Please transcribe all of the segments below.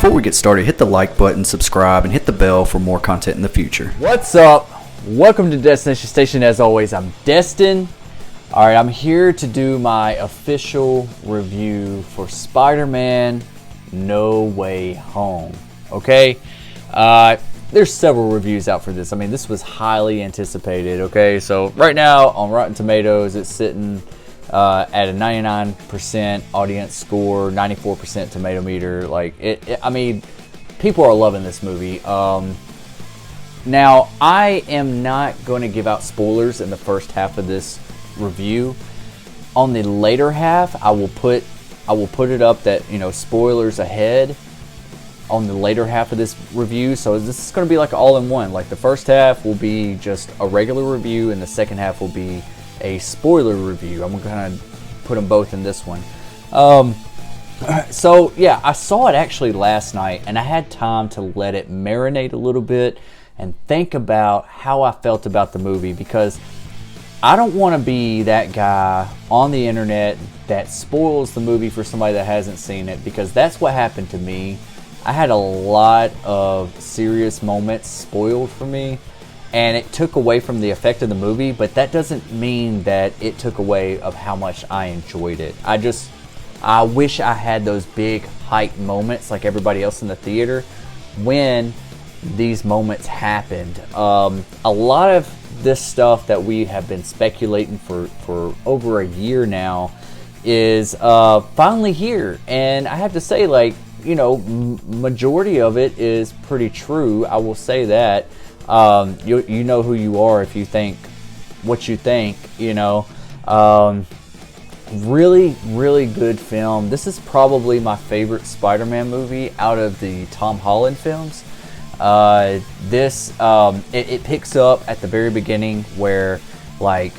Before we get started, hit the like button, subscribe, and hit the bell for more content in the future. What's up? Welcome to Destination Station. As always, I'm Destin. Alright, I'm here to do my official review for Spider-Man No Way Home. Okay? There's several reviews out for this. I mean, this was highly anticipated. Okay, so right now on Rotten Tomatoes, it's sitting at a 99% audience score, 94% tomato meter. Like I mean, people are loving this movie. Now, I am not going to give out spoilers in the first half of this review. On the later half, I will put it up that, you know, spoilers ahead on the later half of this review. So this is going to be like all in one. Like the first half will be just a regular review, and the second half will be a spoiler review. I'm going to put them both in this one. So yeah, I saw it actually last night, and I had time to let it marinate a little bit and think about how I felt about the movie, because I don't want to be that guy on the internet that spoils the movie for somebody that hasn't seen it, because that's what happened to me. I had a lot of serious moments spoiled for me, and it took away from the effect of the movie, but that doesn't mean that it took away of how much I enjoyed it. I wish I had those big hype moments like everybody else in the theater when these moments happened. A lot of this stuff that we have been speculating for over a year now is finally here, and I have to say, like, you know, majority of it is pretty true. I will say that. You know who you are if you think what you think, you know. Really good film. This is probably my favorite Spider-Man movie out of the Tom Holland films. It picks up at the very beginning where like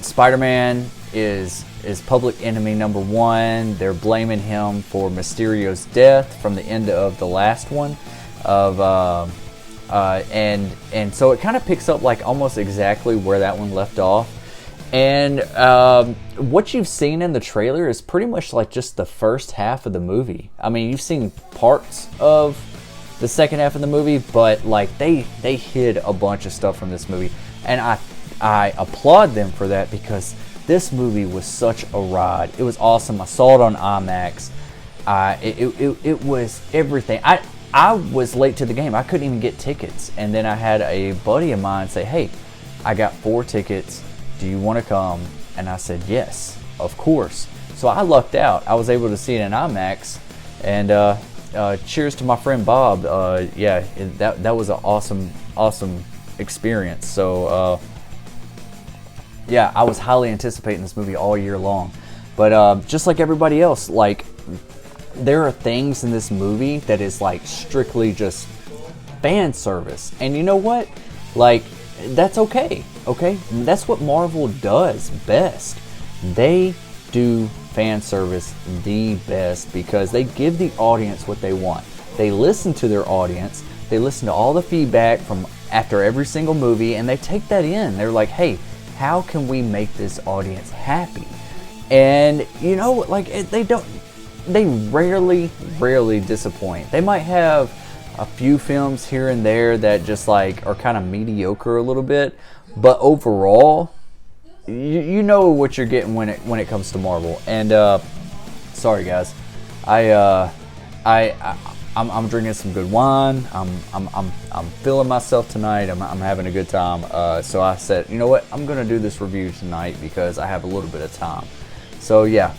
Spider-Man is public enemy number one. They're blaming him for Mysterio's death from the end of the last one and so it kind of picks up like almost exactly where that one left off. And what you've seen in the trailer is pretty much like just the first half of the movie. I mean, you've seen parts of the second half of the movie, but like they hid a bunch of stuff from this movie, and I applaud them for that, because this movie was such a ride. It was awesome. I saw it on IMAX. It was everything. I was late to the game. I couldn't even get tickets, and then I had a buddy of mine say, "Hey, I got 4 tickets. Do you want to come?" And I said, "Yes, of course." So I lucked out. I was able to see it in IMAX, and cheers to my friend Bob. Yeah, that was an awesome experience. So yeah, I was highly anticipating this movie all year long. But just like everybody else, like, there are things in this movie that is like strictly just fan service, and you know what? Like, that's okay. Okay, that's what Marvel does best. They do fan service the best, because they give the audience what they want. They listen to their audience. They listen to all the feedback from after every single movie, and they take that in. They're like, hey, how can we make this audience happy? And you know, like, they rarely disappoint. They might have a few films here and there that just like are kind of mediocre a little bit, but overall, you know what you're getting when it comes to Marvel. And sorry guys, I'm drinking some good wine. I'm feeling myself tonight. I'm having a good time. So I said, you know what, I'm gonna do this review tonight because I have a little bit of time. So yeah,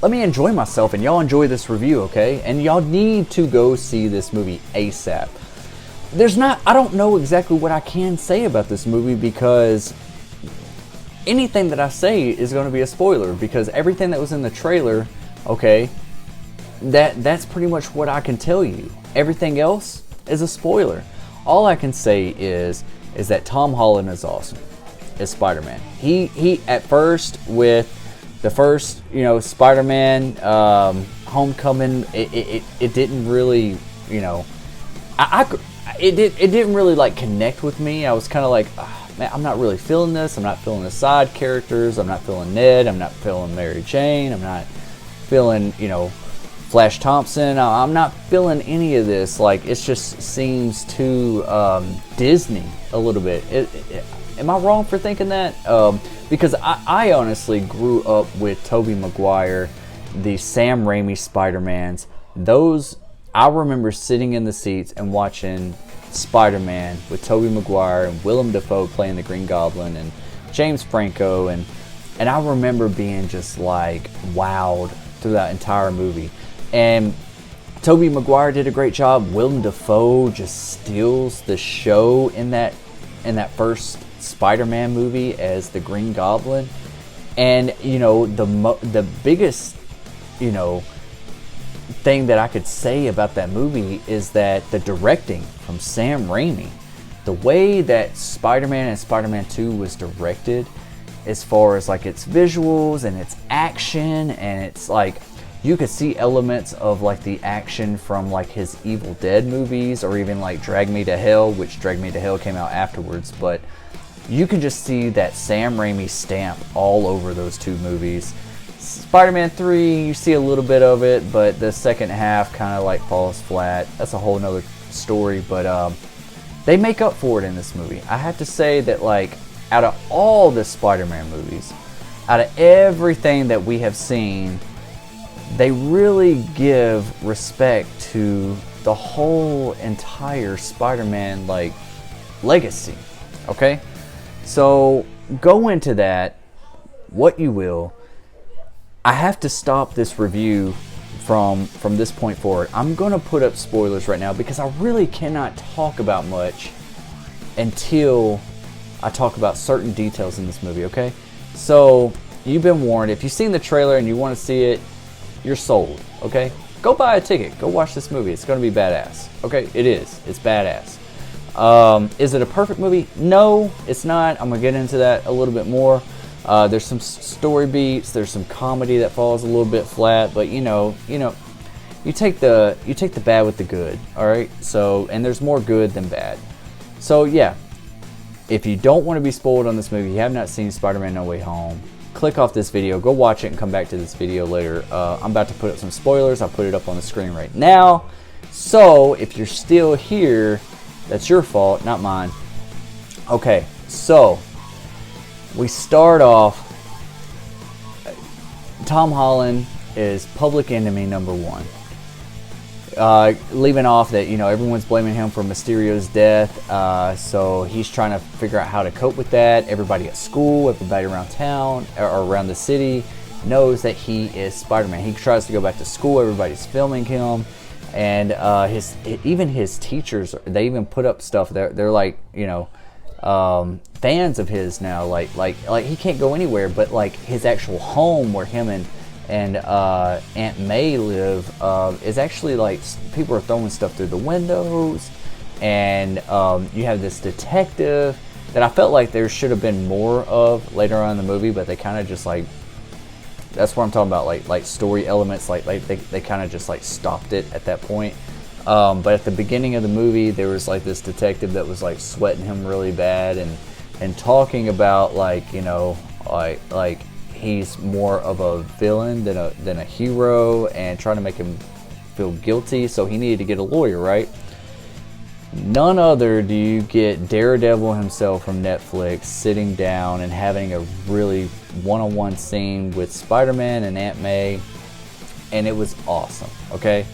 let me enjoy myself, and y'all enjoy this review, okay? And y'all need to go see this movie ASAP. I don't know exactly what I can say about this movie, because anything that I say is going to be a spoiler, because everything that was in the trailer, okay, that's pretty much what I can tell you. Everything else is a spoiler. All I can say is that Tom Holland is awesome as Spider-Man. He at first, with the first, you know, Spider-Man Homecoming, it didn't really, you know, it didn't really like connect with me. I was kind of like, man, I'm not really feeling this. I'm not feeling the side characters. I'm not feeling Ned. I'm not feeling Mary Jane. I'm not feeling, you know, Flash Thompson. I'm not feeling any of this. Like, it just seems too Disney a little bit. Am I wrong for thinking that? Because I honestly grew up with Tobey Maguire, the Sam Raimi Spider-Mans. Those, I remember sitting in the seats and watching Spider-Man with Tobey Maguire and Willem Dafoe playing the Green Goblin and James Franco, and I remember being just like wowed through that entire movie. And Tobey Maguire did a great job. Willem Dafoe just steals the show in that first Spider-Man movie as the Green Goblin. And the biggest thing that I could say about that movie is that the directing from Sam Raimi, the way that Spider-Man and Spider-Man 2 was directed, as far as like its visuals and its action, and it's like you could see elements of like the action from like his Evil Dead movies, or even like Drag Me to Hell, which Drag Me to Hell came out afterwards, but you can just see that Sam Raimi stamp all over those two movies. Spider-Man 3, you see a little bit of it, but the second half kind of like falls flat. That's a whole nother story, but they make up for it in this movie. I have to say that, like, out of all the Spider-Man movies, out of everything that we have seen, they really give respect to the whole entire Spider-Man like legacy. Okay, so go into that what you will. I have to stop this review from this point forward. I'm gonna put up spoilers right now because I really cannot talk about much until I talk about certain details in this movie. Okay, so you've been warned. If you've seen the trailer and you want to see it, you're sold. Okay, go buy a ticket. Go watch this movie. It's gonna be badass. Okay, it is. It's badass. Is it a perfect movie? No, it's not. I'm gonna get into that a little bit more. There's some story beats. There's some comedy that falls a little bit flat, but you take the bad with the good. All right. So, and there's more good than bad. So yeah, if you don't want to be spoiled on this movie, you have not seen Spider-Man No Way Home, click off this video, go watch it, and come back to this video later. I'm about to put up some spoilers. I'll put it up on the screen right now. So if you're still here, that's your fault, not mine. Okay, so we start off. Tom Holland is public enemy number one. Leaving off that, everyone's blaming him for Mysterio's death, so he's trying to figure out how to cope with that. Everybody at school, everybody around town, or around the city knows that he is Spider-Man. He tries to go back to school, everybody's filming him, and his teachers, they even put up stuff. They're like, fans of his now, like he can't go anywhere, but like his actual home where him and Aunt May live is actually like people are throwing stuff through the windows, and you have this detective that I felt like there should have been more of later on in the movie, but they kind of just like, that's what I'm talking about, like story elements, like they kind of just like stopped it at that point. But at the beginning of the movie, there was like this detective that was like sweating him really bad and talking about like he's more of a villain than a hero, and trying to make him feel guilty, so he needed to get a lawyer, right? None other do you get Daredevil himself from Netflix sitting down and having a really one-on-one scene with Spider-Man and Aunt May, and it was awesome, okay?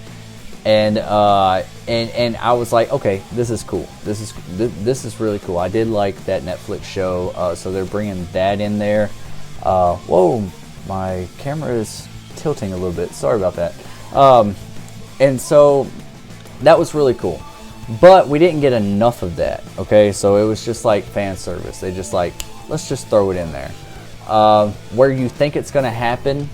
And I was like, okay, this is cool. This is really cool. I did like that Netflix show, so they're bringing that in there. Whoa, my camera is tilting a little bit. Sorry about that. And so that was really cool. But we didn't get enough of that, okay? So it was just like fan service. They just like, let's just throw it in there. Where you think it's going to happen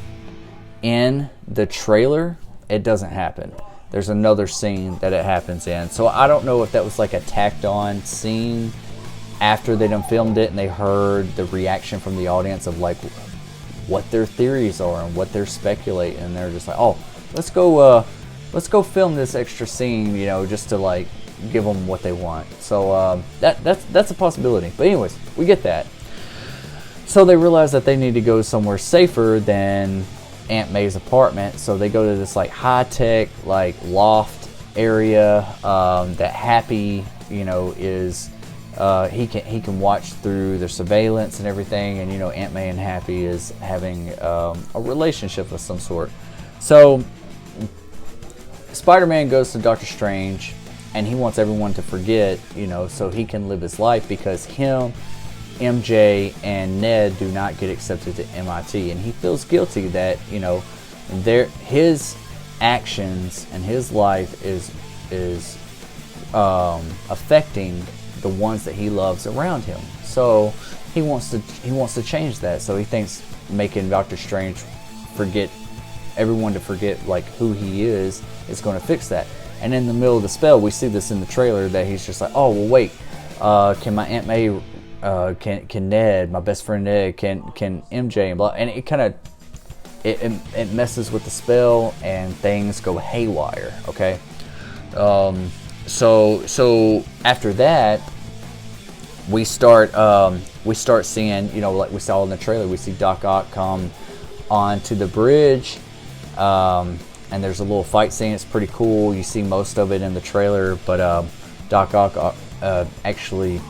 in the trailer, it doesn't happen. There's another scene that it happens in. So I don't know if that was like a tacked on scene after they done filmed it and they heard the reaction from the audience of like what their theories are and what they're speculating, and they're just like, oh, let's go film this extra scene, just to like give them what they want. So that's a possibility. But anyways, we get that. So they realize that they need to go somewhere safer than Aunt May's apartment. So they go to this like high tech like loft area that Happy, you know, is he can watch through their surveillance and everything, and you know Aunt May and Happy is having a relationship of some sort. So Spider-Man goes to Doctor Strange, and he wants everyone to forget, you know, so he can live his life, because him, MJ, and Ned do not get accepted to MIT, and he feels guilty that, you know, his actions and his life is affecting the ones that he loves around him. So he wants to change that. So he thinks making Doctor Strange forget everyone to forget like who he is going to fix that. And in the middle of the spell, we see this in the trailer that he's just like, oh well, wait, can my Aunt May, can Ned, my best friend Ned, can MJ, and blah, and it kind of it messes with the spell and things go haywire. Okay, so after that, we start seeing, you know, like we saw in the trailer, we see Doc Ock come onto the bridge, and there's a little fight scene. It's pretty cool. You see most of it in the trailer, but Doc Ock actually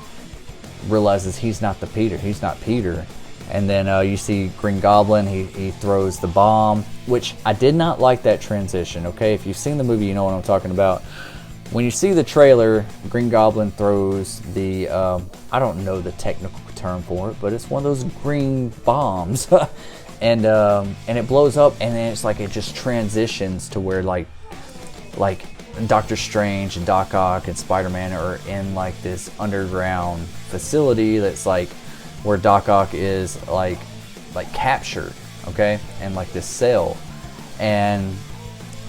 realizes he's not Peter. And then you see Green Goblin. He throws the bomb, which I did not like that transition. Okay, if you've seen the movie, you know what I'm talking about. When you see the trailer, Green Goblin throws the I don't know the technical term for it, but it's one of those green bombs, and it blows up, and then it's like it just transitions to where like Doctor Strange and Doc Ock and Spider-Man are in like this underground facility that's like where Doc Ock is like captured, okay, and like this cell. And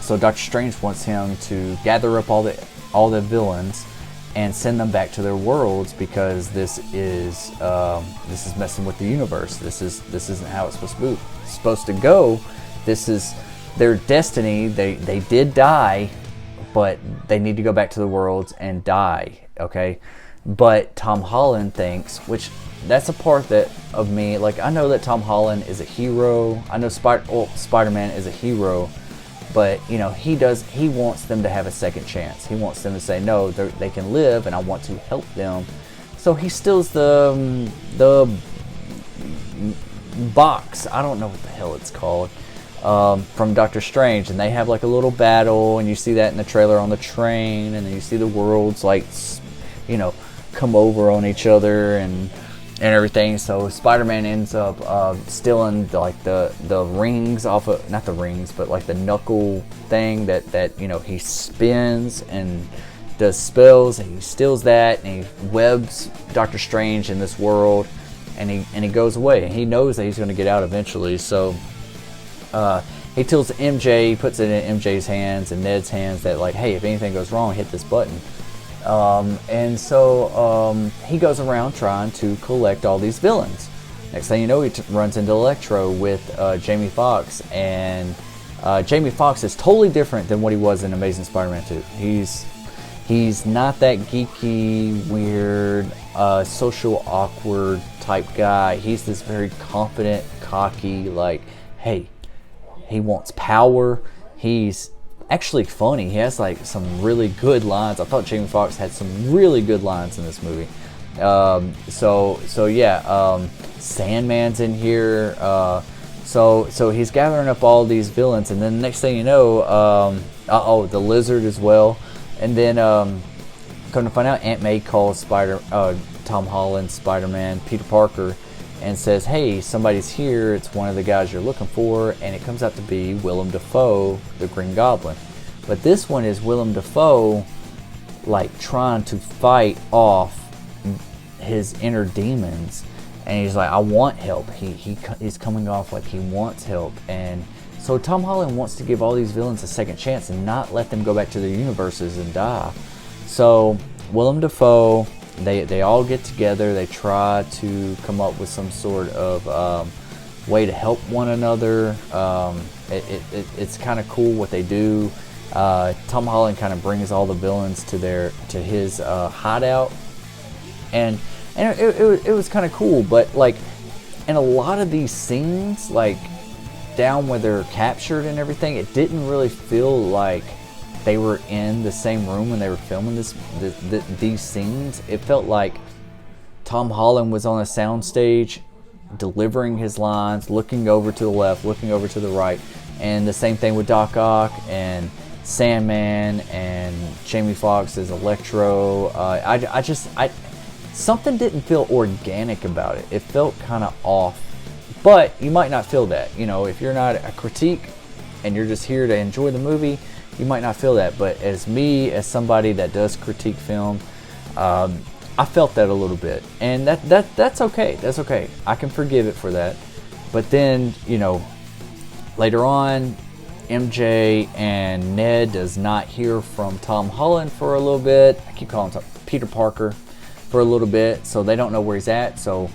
so Doctor Strange wants him to gather up all the villains and send them back to their worlds, because this is messing with the universe. This isn't how it's supposed to go. This is their destiny. They did die, but they need to go back to the worlds and die. Okay, but Tom Holland thinks, which that's a part that of me, like I know that Tom Holland is a hero. I know Spider-Man is a hero. But you know, he wants them to have a second chance. He wants them to say, no, they can live, and I want to help them. So he steals the box, I don't know what the hell it's called, from Doctor Strange, and they have like a little battle, and you see that in the trailer on the train, and then you see the worlds like, you know, come over on each other and everything. So Spider-Man ends up stealing like the rings off of, not the rings, but like the knuckle thing that you know, he spins and does spells, and he steals that, and he webs Doctor Strange in this world, and he goes away, and he knows that he's going to get out eventually. So he tells MJ, he puts it in MJ's hands and Ned's hands that like, hey, if anything goes wrong, hit this button. And so he goes around trying to collect all these villains. Next thing you know, he runs into Electro with Jamie Foxx, and Jamie Foxx is totally different than what he was in Amazing Spider-Man 2. He's not that geeky, weird, social awkward type guy. He's this very confident, cocky, like, hey, he wants power. He's actually funny. He has like some really good lines. I thought Jamie Foxx had some really good lines in this movie. So yeah, Sandman's in here. So he's gathering up all these villains, and then next thing you know, the Lizard as well. And then come to find out, Aunt May calls Tom Holland, Spider-Man, Peter Parker, and says, hey, somebody's here. It's one of the guys you're looking for. And it comes out to be Willem Dafoe, the Green Goblin. But this one is Willem Dafoe like trying to fight off his inner demons, and he's like, I want help. He's coming off like he wants help. And so Tom Holland wants to give all these villains a second chance and not let them go back to their universes and die. So Willem Dafoe, they all get together. They try to come up with some sort of way to help one another. It's kind of cool what they do. Tom Holland kind of brings all the villains to his hideout, and it was kind of cool. But like in a lot of these scenes, like down where they're captured and everything, it didn't really feel like they were in the same room when they were filming these scenes. It felt like Tom Holland was on a soundstage delivering his lines, looking over to the left, looking over to the right, and the same thing with Doc Ock and Sandman and Jamie Foxx as Electro. Something didn't feel organic about it. It felt kind of off. But you might not feel that. You know, if you're not a critique and you're just here to enjoy the movie, you might not feel that. But as me, as somebody that does critique film, I felt that a little bit. And that's okay. That's okay. I can forgive it for that. But then, you know, later on, MJ and Ned does not hear from Tom Holland for a little bit. I keep calling him Peter Parker for a little bit. So they don't know where he's at. So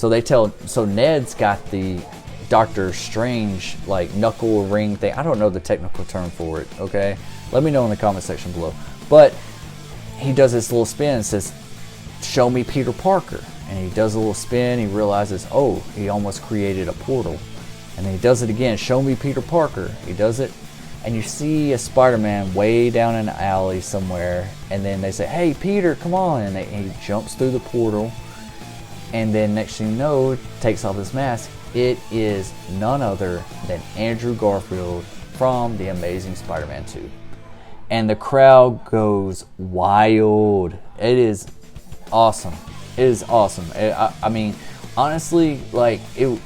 Ned's got the Doctor Strange like knuckle ring thing. I don't know the technical term for it, okay? Let me know in the comment section below. But he does this little spin and says, "Show me Peter Parker." And he does a little spin. He realizes, oh, he almost created a portal. And then he does it again. "Show me Peter Parker." He does it. And you see a Spider-Man way down in an alley somewhere. And then they say, "Hey, Peter, come on." And he jumps through the portal. And then next thing you know, takes off his mask. It is none other than Andrew Garfield from The Amazing Spider-Man 2. And the crowd goes wild. It is awesome. It is awesome. I mean, honestly, like it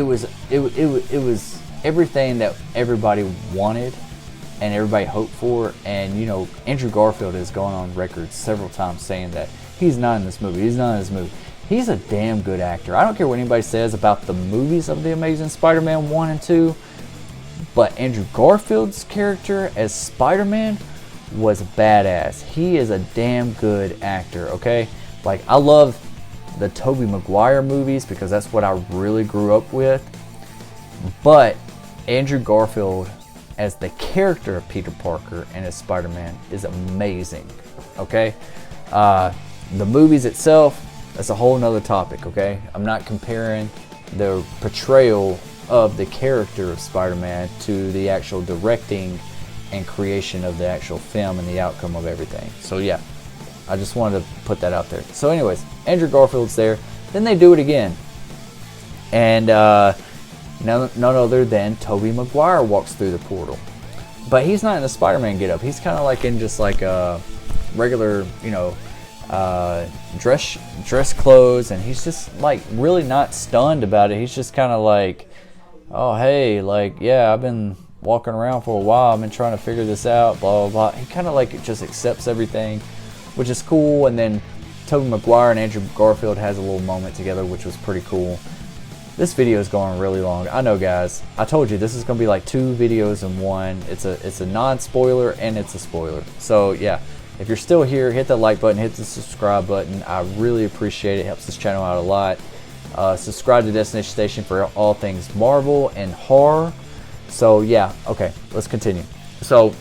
was everything that everybody wanted and everybody hoped for. And you know, Andrew Garfield has gone on record several times saying that he's not in this movie. He's not in this movie. He's a damn good actor. I don't care what anybody says about the movies of The Amazing Spider-Man 1 and 2, but Andrew Garfield's character as Spider-Man was badass. He is a damn good actor, okay? Like, I love the Tobey Maguire movies because that's what I really grew up with. But Andrew Garfield as the character of Peter Parker and as Spider-Man is amazing, okay? The movies itself, that's a whole nother topic, okay? I'm not comparing the portrayal of the character of Spider-Man to the actual directing and creation of the actual film and the outcome of everything. So yeah, I just wanted to put that out there. So anyways, Andrew Garfield's there. Then they do it again. And none other than Tobey Maguire walks through the portal. But he's not in a Spider-Man getup. He's kind of like in just like a regular, you know, dress clothes, and he's just like really not stunned about it. He's just kind of like, "Oh hey, like yeah, I've been walking around for a while. I've been trying to figure this out, blah blah blah." He kind of like just accepts everything, which is cool. And then Tobey Maguire and Andrew Garfield has a little moment together, which was pretty cool. This video is going really long. I know, guys. I told you this is gonna be like 2 videos in one. It's a non-spoiler and it's a spoiler. So yeah. If you're still here, hit the like button, hit the subscribe button. I really appreciate it. It helps this channel out a lot. Subscribe to Destination Station for all things Marvel and horror. So yeah, okay, let's continue. So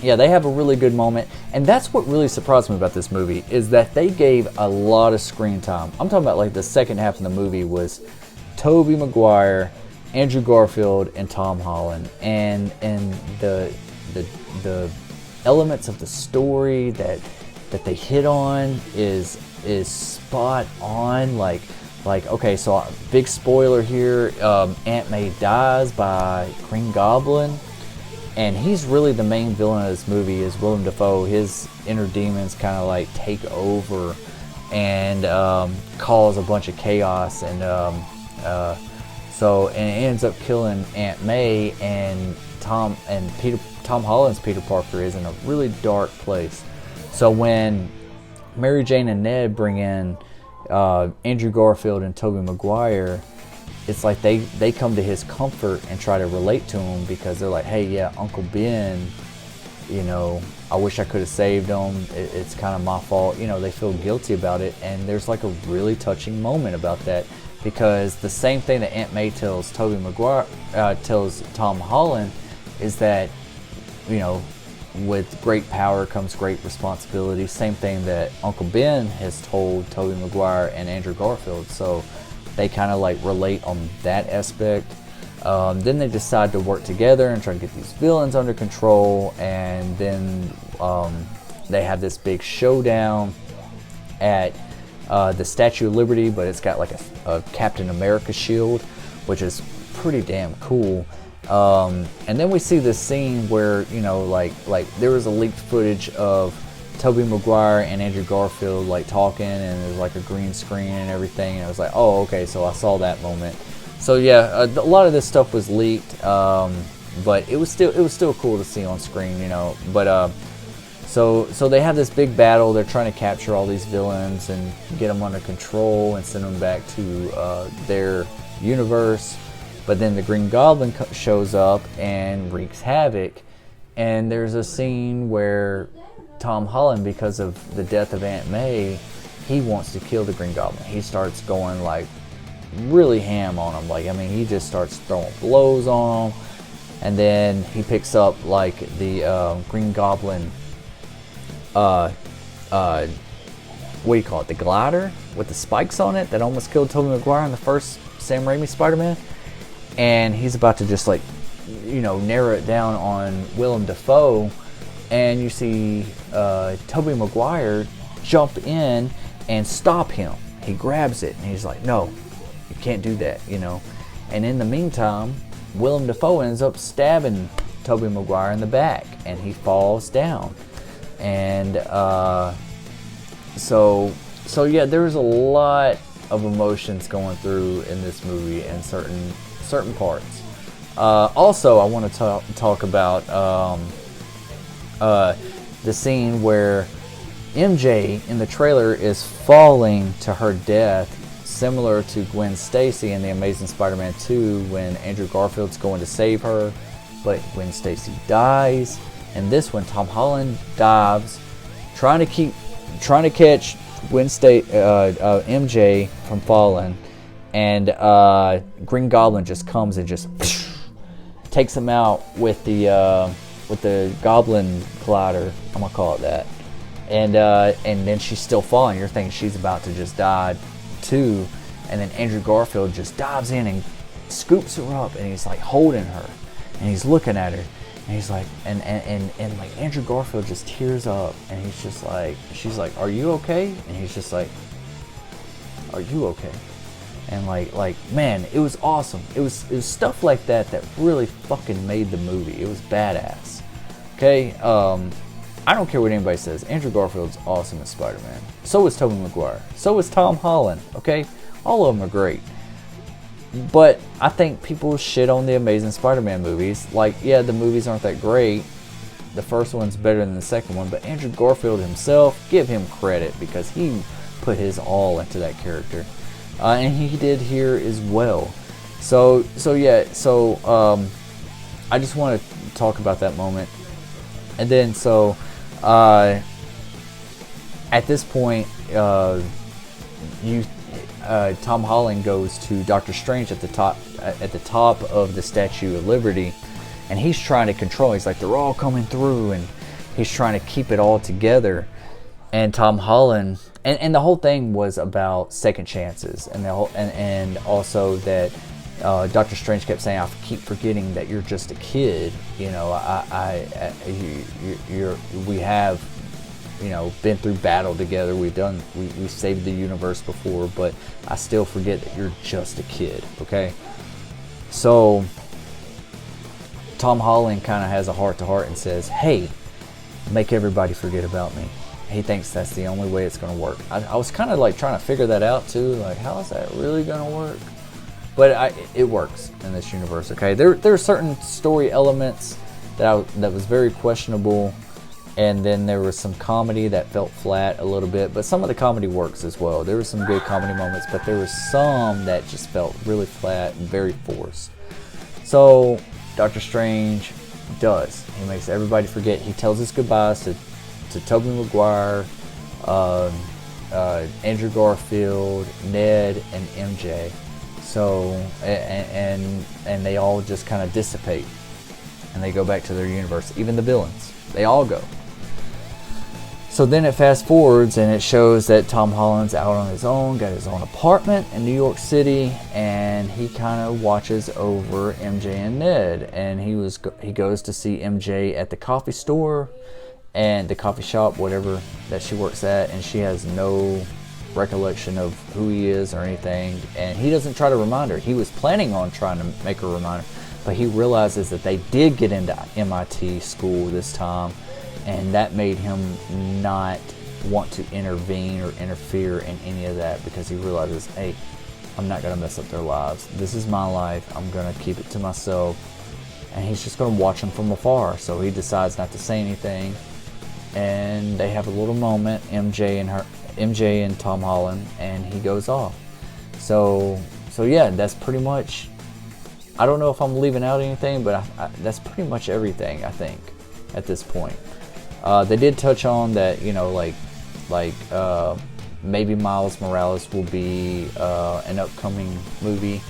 yeah, they have a really good moment. And that's what really surprised me about this movie, is that they gave a lot of screen time. I'm talking about like the second half of the movie was Tobey Maguire, Andrew Garfield, and Tom Holland. And the elements of the story that they hit on is spot on. Like okay, so big spoiler here, Aunt May dies by Green Goblin, and he's really the main villain of this movie is Willem Dafoe. His inner demons kind of like take over and cause a bunch of chaos, and so it ends up killing Aunt May, and Tom Holland's Peter Parker is in a really dark place. So when Mary Jane and Ned bring in Andrew Garfield and Tobey Maguire, it's like they come to his comfort and try to relate to him, because they're like, "Hey, yeah, Uncle Ben, you know, I wish I could have saved him. It's kind of my fault." You know, they feel guilty about it, and there's like a really touching moment about that, because the same thing that Aunt May tells Tobey Maguire, tells Tom Holland, is that, you know, with great power comes great responsibility. Same thing that Uncle Ben has told Tobey Maguire and Andrew Garfield. So they kind of like relate on that aspect. Then they decide to work together and try to get these villains under control, and then they have this big showdown at the Statue of Liberty, but it's got like a Captain America shield, which is pretty damn cool. And then we see this scene where, you know, like there was a leaked footage of Tobey Maguire and Andrew Garfield like talking, and there's like a green screen and everything, and I was like, oh, okay, so I saw that moment. So yeah, a lot of this stuff was leaked, but it was still cool to see on screen, you know. But so they have this big battle. They're trying to capture all these villains and get them under control and send them back to their universe. But then the Green Goblin shows up and wreaks havoc. And there's a scene where Tom Holland, because of the death of Aunt May, he wants to kill the Green Goblin. He starts going like really ham on him. Like, I mean, he just starts throwing blows on him. And then he picks up like the Green Goblin, what do you call it? The glider with the spikes on it that almost killed Tobey Maguire in the first Sam Raimi Spider-Man. And he's about to just like, you know, narrow it down on Willem Dafoe. And you see Tobey Maguire jump in and stop him. He grabs it and he's like, no, you can't do that, you know. And in the meantime, Willem Dafoe ends up stabbing Tobey Maguire in the back, and he falls down. And so yeah, there's a lot of emotions going through in this movie in certain parts. Also, I want to talk about the scene where MJ in the trailer is falling to her death, similar to Gwen Stacy in The Amazing Spider-Man 2 when Andrew Garfield's going to save her, but Gwen Stacy dies. And this one, Tom Holland dives, trying to catch MJ from falling, and Green Goblin just comes and just takes him out with the Goblin glider. I'm gonna call it that. And then she's still falling. You're thinking she's about to just die too. And then Andrew Garfield just dives in and scoops her up, and he's like holding her, and he's looking at her, and he's like, and like Andrew Garfield just tears up, and he's just like, she's like, "Are you okay?" And he's just like, "Are you okay?" And like man, it was awesome. It was stuff like that really fucking made the movie. It was badass. Okay, I don't care what anybody says. Andrew Garfield's awesome as Spider-Man. So is Tobey Maguire. So is Tom Holland. Okay, all of them are great. But I think people shit on the Amazing Spider-Man movies. Like, yeah, the movies aren't that great. The first one's better than the second one. But Andrew Garfield himself, give him credit, because he put his all into that character. And he did here as well. So I just want to talk about that moment. And then at this point, Tom Holland goes to Doctor Strange at the top of the Statue of Liberty, and he's trying to control. He's like, they're all coming through, and he's trying to keep it all together. And Tom Holland, and the whole thing was about second chances, and and also that Doctor Strange kept saying, "I keep forgetting that you're just a kid. You know, we have, you know, been through battle together. We saved the universe before, but I still forget that you're just a kid." Okay, so Tom Holland kind of has a heart-to-heart and says, "Hey, make everybody forget about me." He thinks that's the only way it's going to work. I was kind of like trying to figure that out too. Like, how is that really going to work? But it works in this universe. Okay, there are certain story elements that was very questionable, and then there was some comedy that felt flat a little bit. But some of the comedy works as well. There were some good comedy moments, but there was some that just felt really flat and very forced. So Doctor Strange does. He makes everybody forget. He tells his goodbyes to Tobey Maguire, Andrew Garfield, Ned, and MJ. So and they all just kind of dissipate, and they go back to their universe. Even the villains, they all go. So then it fast forwards and it shows that Tom Holland's out on his own, got his own apartment in New York City, and he kind of watches over MJ and Ned. And he goes to see MJ at the coffee store and the coffee shop, whatever that she works at, and she has no recollection of who he is or anything. And he doesn't try to remind her. He was planning on trying to make her remind her, but he realizes that they did get into MIT school this time. And that made him not want to intervene or interfere in any of that, because he realizes, hey, I'm not going to mess up their lives. This is my life. I'm going to keep it to myself. And he's just going to watch them from afar. So he decides not to say anything. And they have a little moment, MJ and Tom Holland, and he goes off. So yeah, that's pretty much, I don't know if I'm leaving out anything, but that's pretty much everything, I think, at this point. They did touch on that, you know, maybe Miles Morales will be an upcoming movie.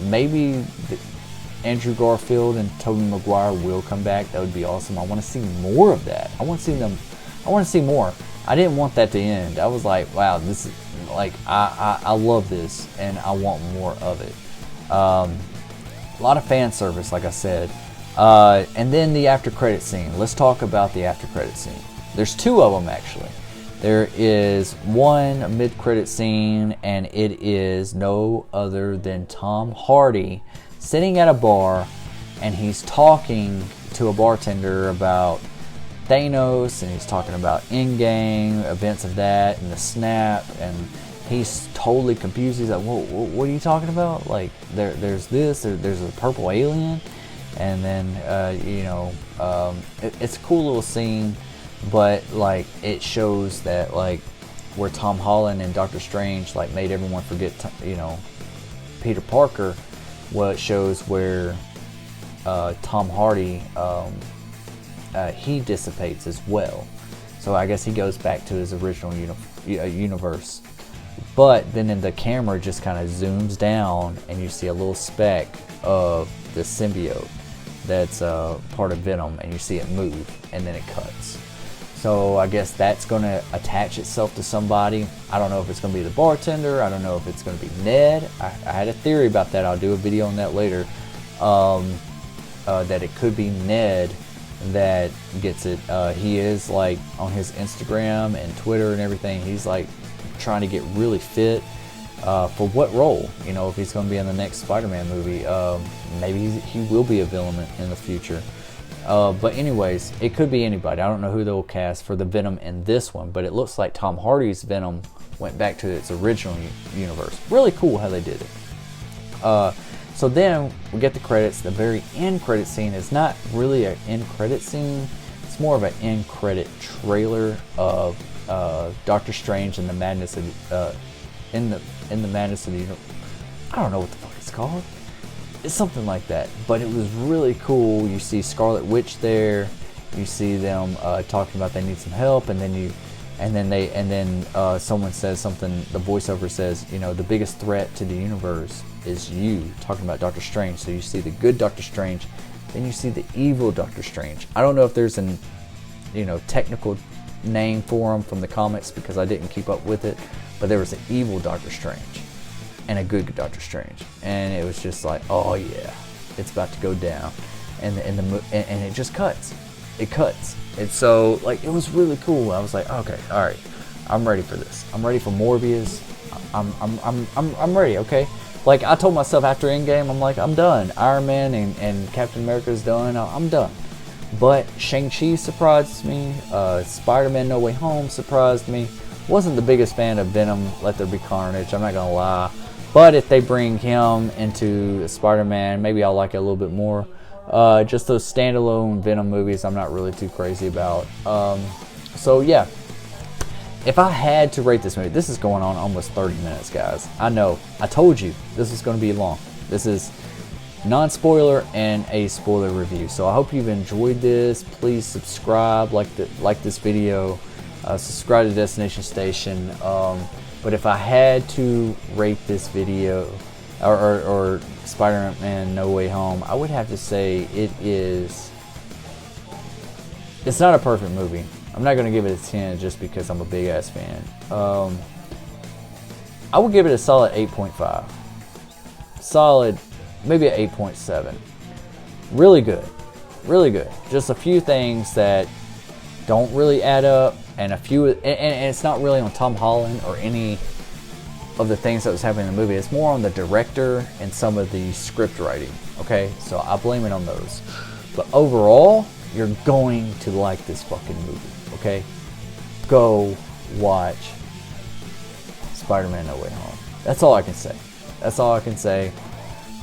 Maybe Andrew Garfield and Tobey Maguire will come back. That would be awesome. I want to see more of that. I want to see more. I didn't want that to end. I was like, wow, this is like, I love this and I want more of it. A lot of fan service, like I said. And then the after credit scene. Let's talk about the after credit scene. There's two of them, actually. There is one mid-credit scene, and it is no other than Tom Hardy sitting at a bar, and he's talking to a bartender about Thanos, and he's talking about in-game events of that and the snap, and he's totally confused. He's like, what are you talking about? Like, there's this, there's a purple alien. And then, it's a cool little scene, but like it shows that like where Tom Holland and Doctor Strange like made everyone forget, Peter Parker. Well, it shows where Tom Hardy he dissipates as well. So I guess he goes back to his original universe. But then in the camera just kind of zooms down, and you see a little speck of the symbiote that's part of Venom, and you see it move, and then it cuts. So I guess that's going to attach itself to somebody. I don't know if it's going to be the bartender. I don't know if it's going to be Ned. I had a theory about that. I'll do a video on that later. That it could be Ned that gets it. He is like on his Instagram and Twitter and everything. He's like trying to get really fit. For what role? If he's going to be in the next Spider-Man movie, maybe he will be a villain in the future. But anyways, it could be anybody. I don't know who they'll cast for the Venom in this one, but it looks like Tom Hardy's Venom went back to its original universe. Really cool how they did it. So then we get the credits. The very end credit scene is not really an end credit scene. It's more of an end credit trailer of Doctor Strange and the Madness of in the Madness of the Universe. I don't know what the fuck it's called. It's something like that, but it was really cool. You see Scarlet Witch there. You see them talking about they need some help, and then someone says something. The voiceover says, the biggest threat to the universe is you. Talking about Doctor Strange. So you see the good Doctor Strange, then you see the evil Doctor Strange. I don't know if there's an technical name for him from the comics because I didn't keep up with it, but there was an evil Doctor Strange and a good Doctor Strange, and it was just like, oh yeah, it's about to go down, and it just cuts. It cuts. And so like it was really cool. I was like, okay, all right, I'm ready for this. I'm ready for Morbius. I'm ready. Okay, like I told myself after Endgame, I'm like, I'm done. Iron Man and Captain America's done. I'm done. But Shang-Chi surprised me. Spider-Man No Way Home surprised me. Wasn't the biggest fan of Venom, Let There Be Carnage, I'm not gonna lie. But if they bring him into Spider-Man, maybe I'll like it a little bit more. Just those standalone Venom movies, I'm not really too crazy about. So yeah, if I had to rate this movie, this is going on almost 30 minutes, guys. I know, I told you, this is gonna be long. This is non-spoiler and a spoiler review. So I hope you've enjoyed this. Please subscribe, like this video, subscribe to Destination Station. But if I had to rate this video or Spider-Man No Way Home, I would have to say it's not a perfect movie. I'm not going to give it a 10 just because I'm a big ass fan. I would give it a solid 8.5. Solid, maybe an 8.7. Really good. Really good. Just a few things that don't really add up, and it's not really on Tom Holland or any of the things that was happening in the movie. It's more on the director and some of the script writing. Okay, so I blame it on those. But overall, you're going to like this fucking movie. Okay, go watch Spider-Man No Way Home. That's all I can say. That's all I can say.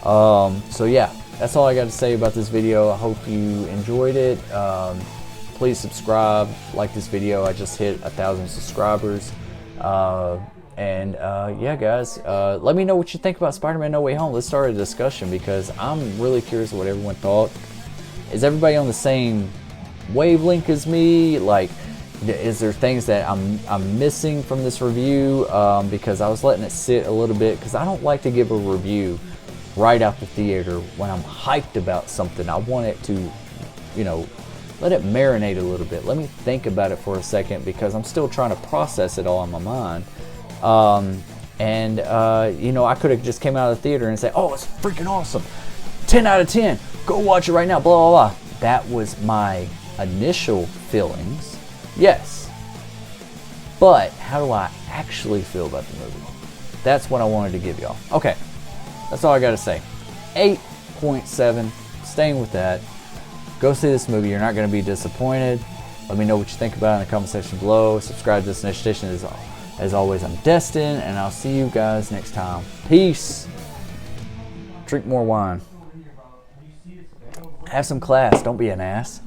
So yeah, that's all I got to say about this video. I hope you enjoyed it. Please subscribe, like this video. I just hit 1,000 subscribers. Yeah, guys, let me know what you think about Spider-Man No Way Home. Let's start a discussion because I'm really curious what everyone thought. Is everybody on the same wavelength as me? Like, is there things that I'm missing from this review? Because I was letting it sit a little bit because I don't like to give a review right out the theater when I'm hyped about something. I want it to, you know, let it marinate a little bit. Let me think about it for a second because I'm still trying to process it all in my mind. You know, I could have just came out of the theater and said, oh, it's freaking awesome. 10 out of 10. Go watch it right now. Blah, blah, blah. That was my initial feelings. Yes. But how do I actually feel about the movie? That's what I wanted to give y'all. Okay. That's all I got to say. 8.7. Staying with that. Go see this movie. You're not going to be disappointed. Let me know what you think about it in the comment section below. Subscribe to this next edition. As always, I'm Destin, and I'll see you guys next time. Peace. Drink more wine. Have some class. Don't be an ass.